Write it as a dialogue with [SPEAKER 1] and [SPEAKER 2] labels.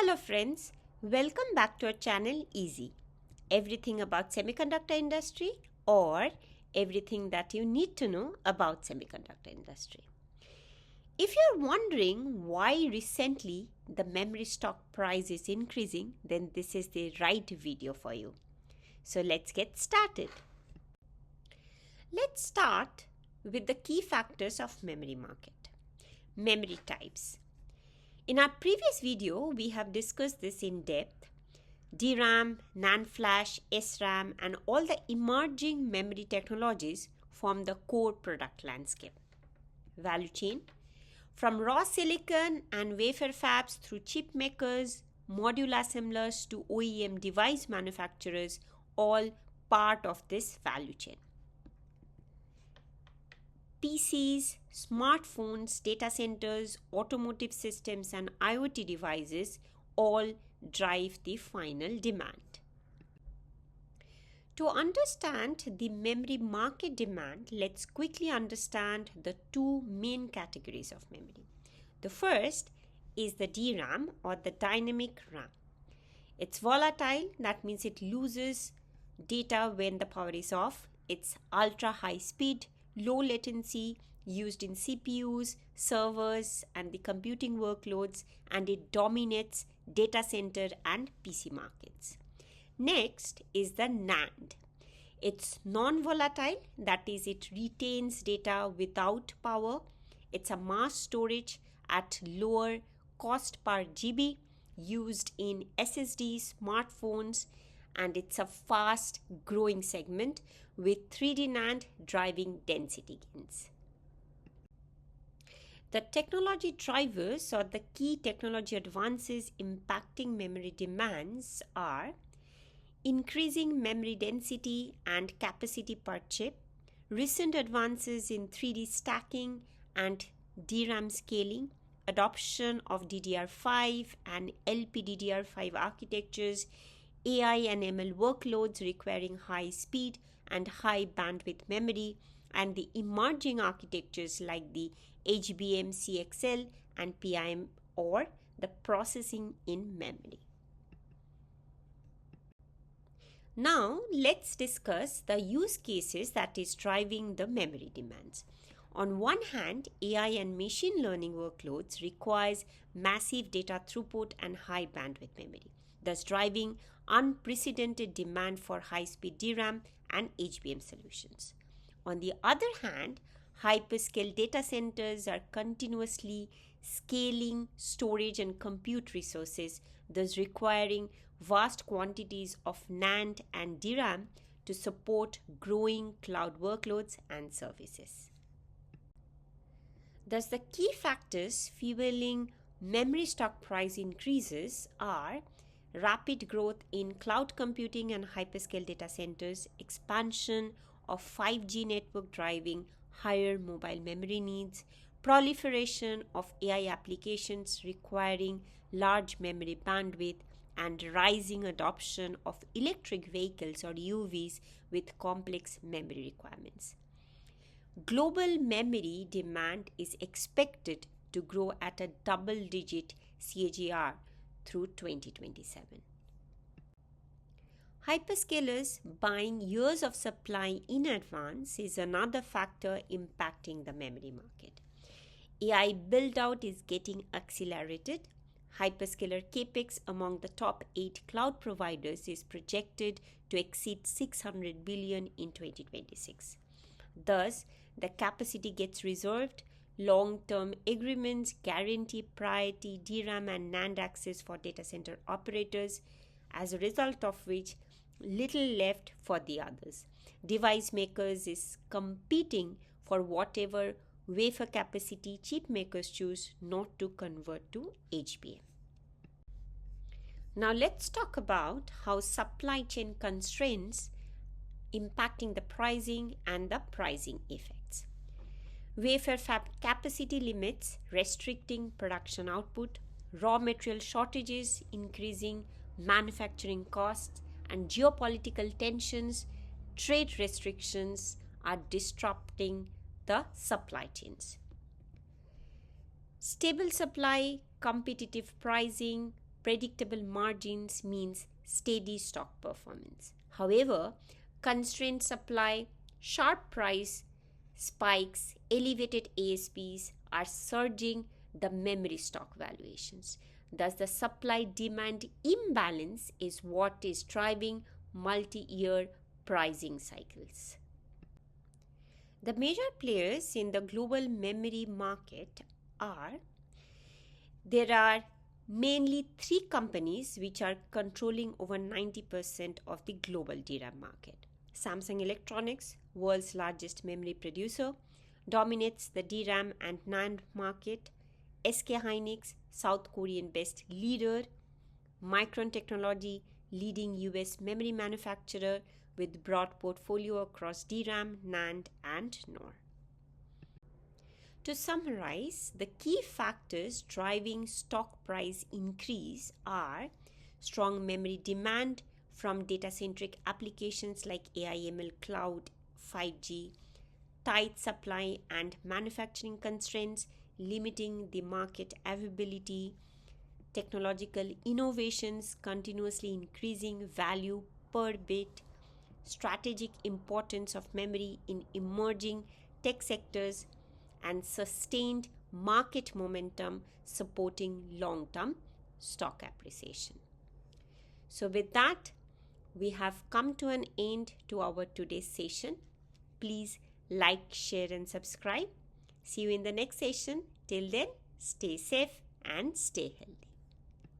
[SPEAKER 1] Hello friends, welcome back to our channel EASI. Everything about semiconductor industry or everything that you need to know about semiconductor industry. If you're wondering why recently the memory stock price is increasing, then this is the right video for you. So let's get started. Let's start with the key factors of memory market. Memory types. In our previous video, we have discussed this in depth. DRAM, NAND flash, SRAM and all the emerging memory technologies form the core product landscape. Value chain. From raw silicon and wafer fabs through chip makers, module assemblers to OEM device manufacturers, all part of this value chain. PCs, smartphones, data centers, automotive systems and IoT devices all drive the final demand. To understand the memory market demand, let's quickly understand the two main categories of memory. The first is the DRAM or the dynamic RAM. It's volatile, that means it loses data when the power is off. It's ultra high speed, low latency, used in CPUs, servers and the computing workloads, and it dominates data center and PC markets. Next is the NAND. It's non-volatile, that is it retains data without power. It's a mass storage at lower cost per GB, used in SSDs, smartphones, and it's a fast growing segment with 3D NAND driving density gains. The technology drivers or the key technology advances impacting memory demands are increasing memory density and capacity per chip, recent advances in 3D stacking and DRAM scaling, adoption of DDR5 and LPDDR5 architectures, AI and ML workloads requiring high speed and high bandwidth memory, and the emerging architectures like the HBM CXL and PIM or the processing in memory. Now let's discuss the use cases that is driving the memory demands. On one hand, AI and machine learning workloads requires massive data throughput and high bandwidth memory, thus driving unprecedented demand for high-speed DRAM and HBM solutions. On the other hand, hyperscale data centers are continuously scaling storage and compute resources, thus requiring vast quantities of NAND and DRAM to support growing cloud workloads and services. Thus, the key factors fueling memory stock price increases are rapid growth in cloud computing and hyperscale data centers, expansion of 5G network driving higher mobile memory needs, proliferation of AI applications requiring large memory bandwidth, and rising adoption of electric vehicles or EVs with complex memory requirements. Global memory demand is expected to grow at a double-digit CAGR through 2027. Hyperscalers buying years of supply in advance is another factor impacting the memory market. AI build-out is getting accelerated. Hyperscaler capex among the top 8 cloud providers is projected to exceed $600 billion in 2026. Thus, the capacity gets reserved. Long-term agreements guarantee priority DRAM and NAND access for data center operators, as a result of which little left for the others. Device makers is competing for whatever wafer capacity chip makers choose not to convert to HBM. Now let's talk about how supply chain constraints impacting the pricing and the pricing effects. Wafer fab capacity limits restricting production output, raw material shortages increasing manufacturing costs, and geopolitical tensions, trade restrictions are disrupting the supply chains. Stable supply, competitive pricing, predictable margins means steady stock performance. However, constrained supply, sharp price spikes, elevated ASPs are surging the memory stock valuations. Thus, the supply demand imbalance is what is driving multi year pricing cycles. The major players in the global memory market are there are mainly three companies which are controlling over 90% of the global DRAM market. Samsung Electronics, world's largest memory producer, dominates the DRAM and NAND market. SK Hynix, South Korean based leader. Micron Technology, leading US memory manufacturer with broad portfolio across DRAM, NAND and NOR. To summarize, the key factors driving stock price increase are strong memory demand from data-centric applications like AI/ML, cloud, 5G, tight supply and manufacturing constraints limiting the market availability, technological innovations continuously increasing value per bit, strategic importance of memory in emerging tech sectors, and sustained market momentum supporting long-term stock appreciation. So with that, we have come to an end to our today's session. Please like, share and subscribe. See you in the next session. Till then, stay safe and stay healthy.